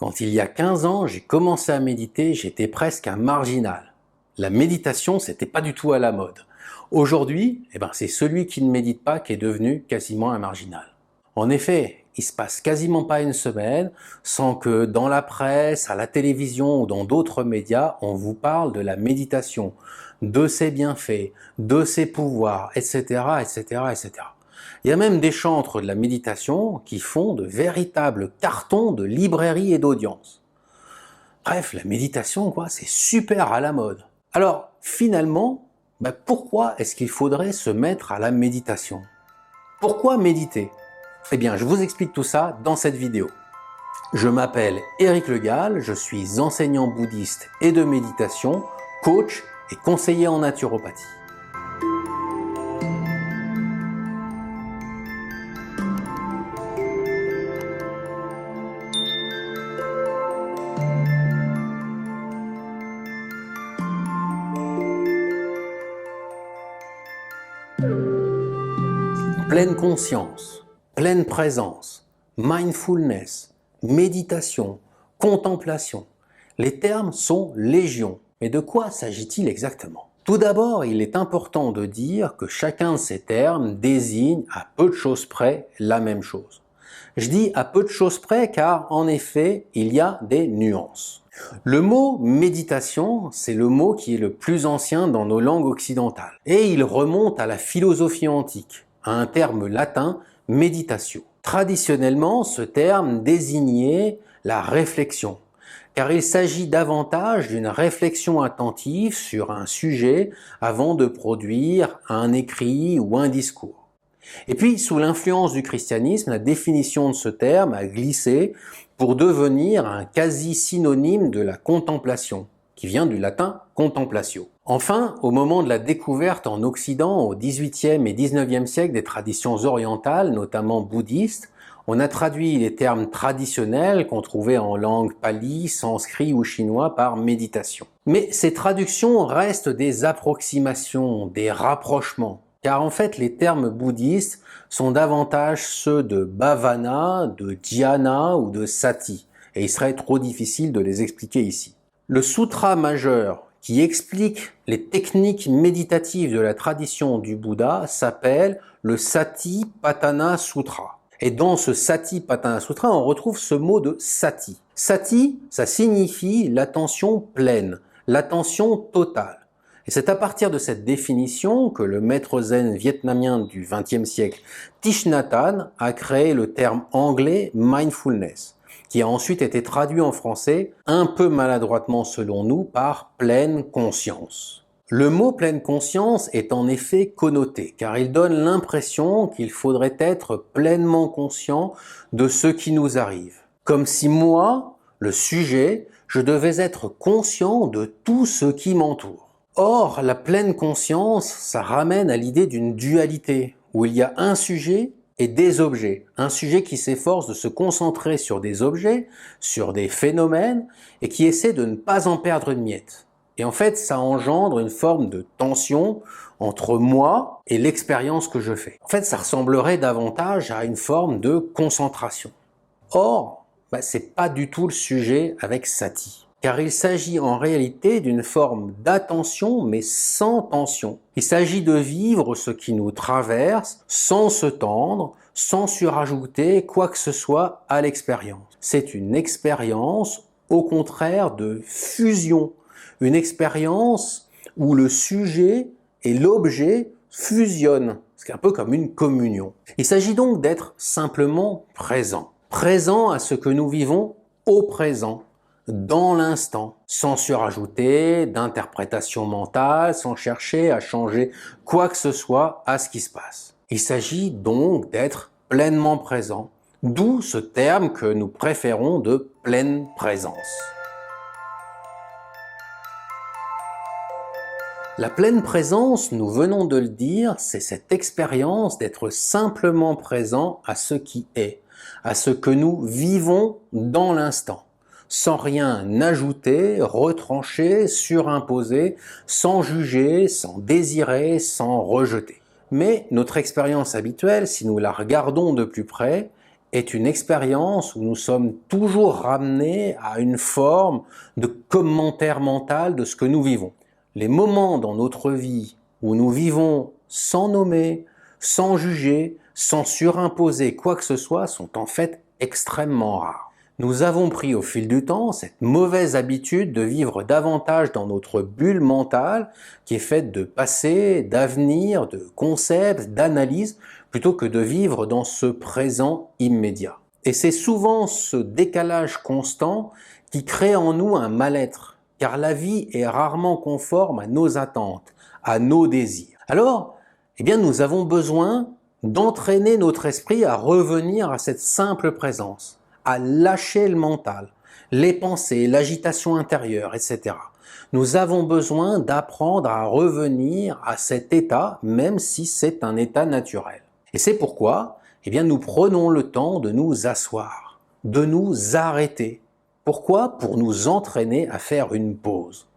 Quand il y a 15 ans, j'ai commencé à méditer, j'étais presque un marginal. La méditation, c'était pas du tout à la mode. Aujourd'hui, c'est celui qui ne médite pas qui est devenu quasiment un marginal. En effet, il se passe quasiment pas une semaine sans que dans la presse, à la télévision ou dans d'autres médias, on vous parle de la méditation, de ses bienfaits, de ses pouvoirs, etc., etc., etc. Il y a même des chantres de la méditation qui font de véritables cartons de librairie et d'audience. Bref, la méditation, c'est super à la mode. Alors, finalement, pourquoi est-ce qu'il faudrait se mettre à la méditation? Pourquoi méditer? Eh bien, je vous explique tout ça dans cette vidéo. Je m'appelle Éric Le Gall, je suis enseignant bouddhiste et de méditation, coach et conseiller en naturopathie. Pleine conscience, pleine présence, mindfulness, méditation, contemplation. Les termes sont légion. Mais de quoi s'agit-il exactement? Tout d'abord, il est important de dire que chacun de ces termes désigne à peu de choses près la même chose. Je dis à peu de choses près car, en effet, il y a des nuances. Le mot méditation, c'est le mot qui est le plus ancien dans nos langues occidentales. Et il remonte à la philosophie antique, à un terme latin, meditatio. Traditionnellement, ce terme désignait la réflexion, car il s'agit davantage d'une réflexion attentive sur un sujet avant de produire un écrit ou un discours. Et puis, sous l'influence du christianisme, la définition de ce terme a glissé pour devenir un quasi-synonyme de la contemplation, qui vient du latin contemplatio. Enfin, au moment de la découverte en Occident, au XVIIIe et XIXe siècle, des traditions orientales, notamment bouddhistes, on a traduit les termes traditionnels qu'on trouvait en langue pali, sanskrit ou chinois par méditation. Mais ces traductions restent des approximations, des rapprochements. Car en fait, les termes bouddhistes sont davantage ceux de bhavana, de dhyana ou de sati, et il serait trop difficile de les expliquer ici. Le sutra majeur qui explique les techniques méditatives de la tradition du Bouddha s'appelle le Satipatthana Sutra. Et dans ce Satipatthana Sutra, on retrouve ce mot de sati. Sati, ça signifie l'attention pleine, l'attention totale. Et c'est à partir de cette définition que le maître zen vietnamien du XXe siècle, Thich Nhat Hanh, a créé le terme anglais mindfulness, qui a ensuite été traduit en français, un peu maladroitement selon nous, par pleine conscience. Le mot pleine conscience est en effet connoté, car il donne l'impression qu'il faudrait être pleinement conscient de ce qui nous arrive. Comme si moi, le sujet, je devais être conscient de tout ce qui m'entoure. Or, la pleine conscience, ça ramène à l'idée d'une dualité, où il y a un sujet et des objets. Un sujet qui s'efforce de se concentrer sur des objets, sur des phénomènes, et qui essaie de ne pas en perdre une miette. Et en fait, ça engendre une forme de tension entre moi et l'expérience que je fais. En fait, ça ressemblerait davantage à une forme de concentration. Or, c'est pas du tout le sujet avec Sati. Car il s'agit en réalité d'une forme d'attention mais sans tension. Il s'agit de vivre ce qui nous traverse sans se tendre, sans surajouter quoi que ce soit à l'expérience. C'est une expérience au contraire de fusion, une expérience où le sujet et l'objet fusionnent. C'est un peu comme une communion. Il s'agit donc d'être simplement présent. Présent à ce que nous vivons au présent, dans l'instant, sans surajouter d'interprétation mentale, sans chercher à changer quoi que ce soit à ce qui se passe. Il s'agit donc d'être pleinement présent, d'où ce terme que nous préférons de pleine présence. La pleine présence, nous venons de le dire, c'est cette expérience d'être simplement présent à ce qui est, à ce que nous vivons dans l'instant. Sans rien ajouter, retrancher, surimposer, sans juger, sans désirer, sans rejeter. Mais notre expérience habituelle, si nous la regardons de plus près, est une expérience où nous sommes toujours ramenés à une forme de commentaire mental de ce que nous vivons. Les moments dans notre vie où nous vivons sans nommer, sans juger, sans surimposer quoi que ce soit sont en fait extrêmement rares. Nous avons pris au fil du temps cette mauvaise habitude de vivre davantage dans notre bulle mentale qui est faite de passé, d'avenir, de concepts, d'analyse, plutôt que de vivre dans ce présent immédiat. Et c'est souvent ce décalage constant qui crée en nous un mal-être, car la vie est rarement conforme à nos attentes, à nos désirs. Alors, nous avons besoin d'entraîner notre esprit à revenir à cette simple présence, à lâcher le mental, les pensées, l'agitation intérieure, etc. Nous avons besoin d'apprendre à revenir à cet état, même si c'est un état naturel. Et c'est pourquoi nous prenons le temps de nous asseoir, de nous arrêter. Pourquoi? Pour nous entraîner à faire une pause.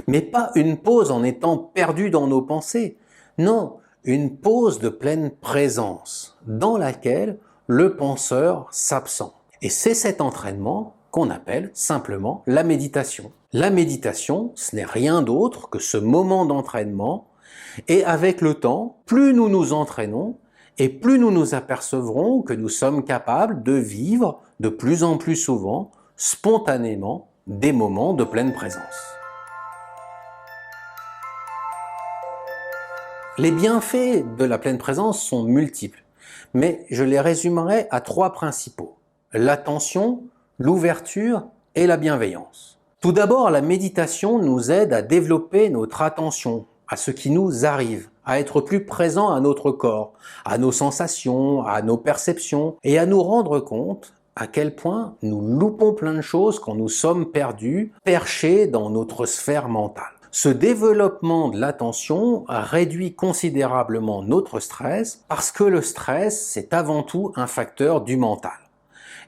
Mais pas une pause en étant perdu dans nos pensées. Non, une pause de pleine présence, dans laquelle le penseur s'absente. Et c'est cet entraînement qu'on appelle simplement la méditation. La méditation, ce n'est rien d'autre que ce moment d'entraînement, et avec le temps, plus nous nous entraînons, et plus nous nous apercevrons que nous sommes capables de vivre de plus en plus souvent, spontanément, des moments de pleine présence. Les bienfaits de la pleine présence sont multiples, mais je les résumerai à 3 principaux: l'attention, l'ouverture et la bienveillance. Tout d'abord, la méditation nous aide à développer notre attention à ce qui nous arrive, à être plus présent à notre corps, à nos sensations, à nos perceptions, et à nous rendre compte à quel point nous loupons plein de choses quand nous sommes perdus, perchés dans notre sphère mentale. Ce développement de l'attention réduit considérablement notre stress parce que le stress, c'est avant tout un facteur du mental.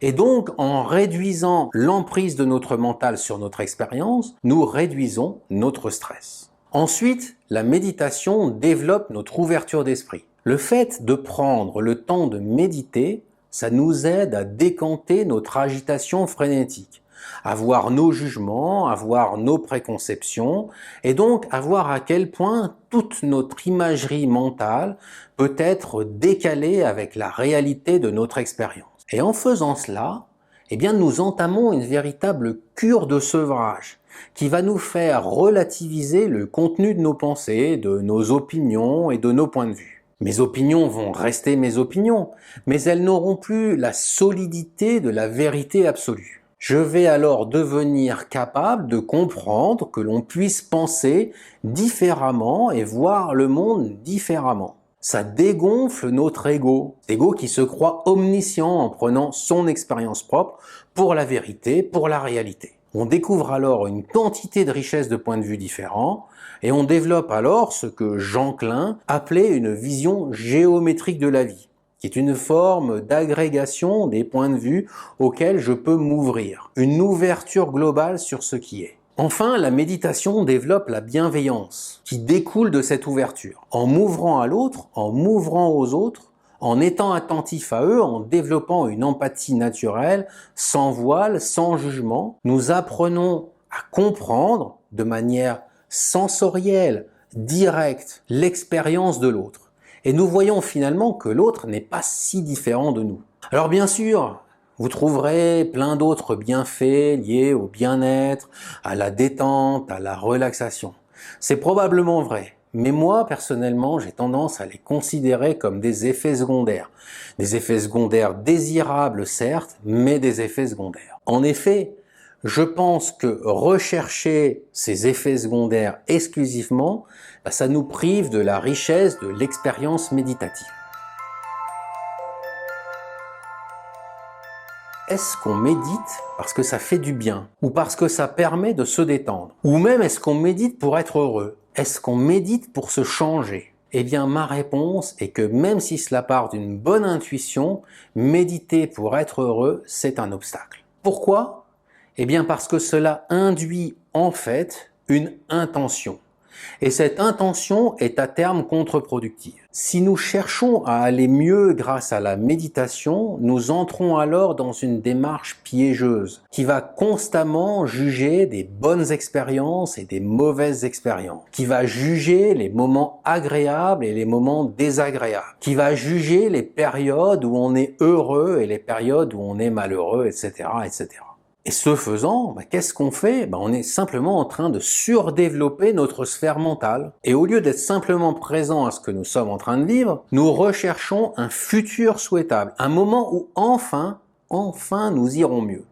Et donc, en réduisant l'emprise de notre mental sur notre expérience, nous réduisons notre stress. Ensuite, la méditation développe notre ouverture d'esprit. Le fait de prendre le temps de méditer, ça nous aide à décanter notre agitation frénétique, à voir nos jugements, à voir nos préconceptions, et donc à voir à quel point toute notre imagerie mentale peut être décalée avec la réalité de notre expérience. Et en faisant cela, nous entamons une véritable cure de sevrage qui va nous faire relativiser le contenu de nos pensées, de nos opinions et de nos points de vue. Mes opinions vont rester mes opinions, mais elles n'auront plus la solidité de la vérité absolue. Je vais alors devenir capable de comprendre que l'on puisse penser différemment et voir le monde différemment. Ça dégonfle notre ego qui se croit omniscient en prenant son expérience propre pour la vérité, pour la réalité. On découvre alors une quantité de richesses de points de vue différents et on développe alors ce que Jean Klein appelait une vision géométrique de la vie, qui est une forme d'agrégation des points de vue auxquels je peux m'ouvrir, une ouverture globale sur ce qui est. Enfin, la méditation développe la bienveillance qui découle de cette ouverture. En m'ouvrant à l'autre, en m'ouvrant aux autres, en étant attentif à eux, en développant une empathie naturelle, sans voile, sans jugement, nous apprenons à comprendre de manière sensorielle, directe, l'expérience de l'autre. Et nous voyons finalement que l'autre n'est pas si différent de nous. Alors bien sûr, vous trouverez plein d'autres bienfaits liés au bien-être, à la détente, à la relaxation. C'est probablement vrai, mais moi, personnellement, j'ai tendance à les considérer comme des effets secondaires. Des effets secondaires désirables, certes, mais des effets secondaires. En effet, je pense que rechercher ces effets secondaires exclusivement, ça nous prive de la richesse de l'expérience méditative. Est-ce qu'on médite parce que ça fait du bien ou parce que ça permet de se détendre? Ou même est-ce qu'on médite pour être heureux? Est-ce qu'on médite pour se changer? Eh bien, ma réponse est que même si cela part d'une bonne intuition, méditer pour être heureux, c'est un obstacle. Pourquoi? Eh bien, parce que cela induit en fait une intention. Et cette intention est à terme contre-productive. Si nous cherchons à aller mieux grâce à la méditation, nous entrons alors dans une démarche piégeuse qui va constamment juger des bonnes expériences et des mauvaises expériences, qui va juger les moments agréables et les moments désagréables, qui va juger les périodes où on est heureux et les périodes où on est malheureux, etc., etc. Et ce faisant, qu'est-ce qu'on fait? On est simplement en train de surdévelopper notre sphère mentale. Et au lieu d'être simplement présent à ce que nous sommes en train de vivre, nous recherchons un futur souhaitable, un moment où enfin nous irons mieux.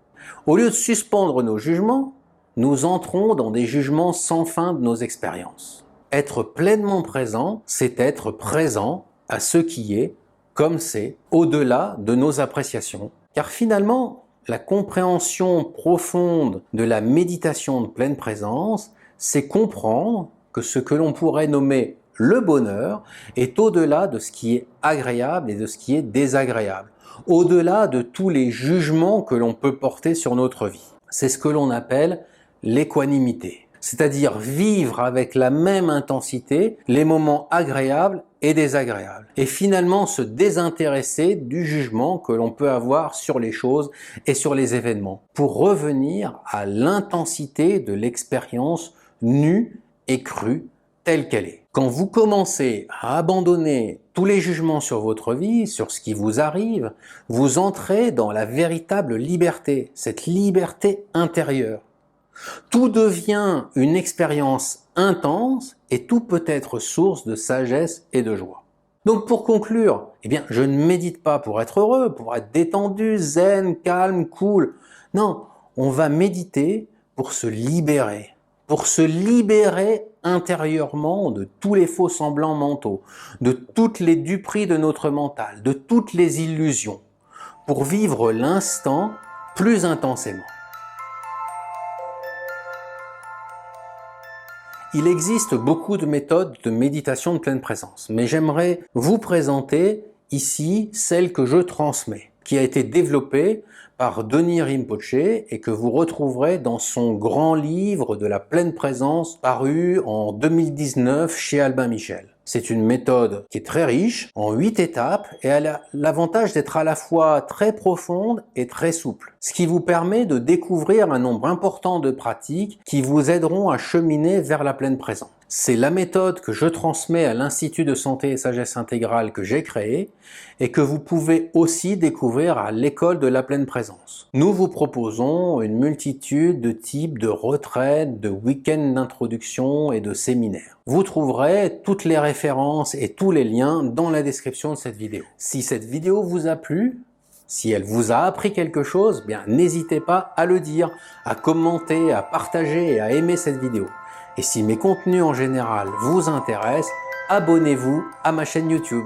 Au lieu de suspendre nos jugements, nous entrons dans des jugements sans fin de nos expériences. Être pleinement présent, c'est être présent à ce qui est, comme c'est, au-delà de nos appréciations. Car finalement, la compréhension profonde de la méditation de pleine présence, c'est comprendre que ce que l'on pourrait nommer le bonheur est au-delà de ce qui est agréable et de ce qui est désagréable, au-delà de tous les jugements que l'on peut porter sur notre vie. C'est ce que l'on appelle l'équanimité, c'est-à-dire vivre avec la même intensité les moments agréables et désagréables, et finalement se désintéresser du jugement que l'on peut avoir sur les choses et sur les événements, pour revenir à l'intensité de l'expérience nue et crue telle qu'elle est. Quand vous commencez à abandonner tous les jugements sur votre vie, sur ce qui vous arrive, vous entrez dans la véritable liberté, cette liberté intérieure. Tout devient une expérience intense et tout peut être source de sagesse et de joie. Donc pour conclure, je ne médite pas pour être heureux, pour être détendu, zen, calme, cool. Non, on va méditer pour se libérer intérieurement de tous les faux semblants mentaux, de toutes les duperies de notre mental, de toutes les illusions, pour vivre l'instant plus intensément. Il existe beaucoup de méthodes de méditation de pleine présence, mais j'aimerais vous présenter ici celle que je transmets, qui a été développée par Denis Rinpoché et que vous retrouverez dans son grand livre de la pleine présence paru en 2019 chez Albin Michel. C'est une méthode qui est très riche, en 8 étapes, et elle a l'avantage d'être à la fois très profonde et très souple, ce qui vous permet de découvrir un nombre important de pratiques qui vous aideront à cheminer vers la pleine présence. C'est la méthode que je transmets à l'Institut de santé et sagesse intégrale que j'ai créé et que vous pouvez aussi découvrir à l'école de la pleine présence. Nous vous proposons une multitude de types de retraites, de week-ends d'introduction et de séminaires. Vous trouverez toutes les références et tous les liens dans la description de cette vidéo. Si cette vidéo vous a plu, si elle vous a appris quelque chose, n'hésitez pas à le dire, à commenter, à partager et à aimer cette vidéo. Et si mes contenus en général vous intéressent, abonnez-vous à ma chaîne YouTube.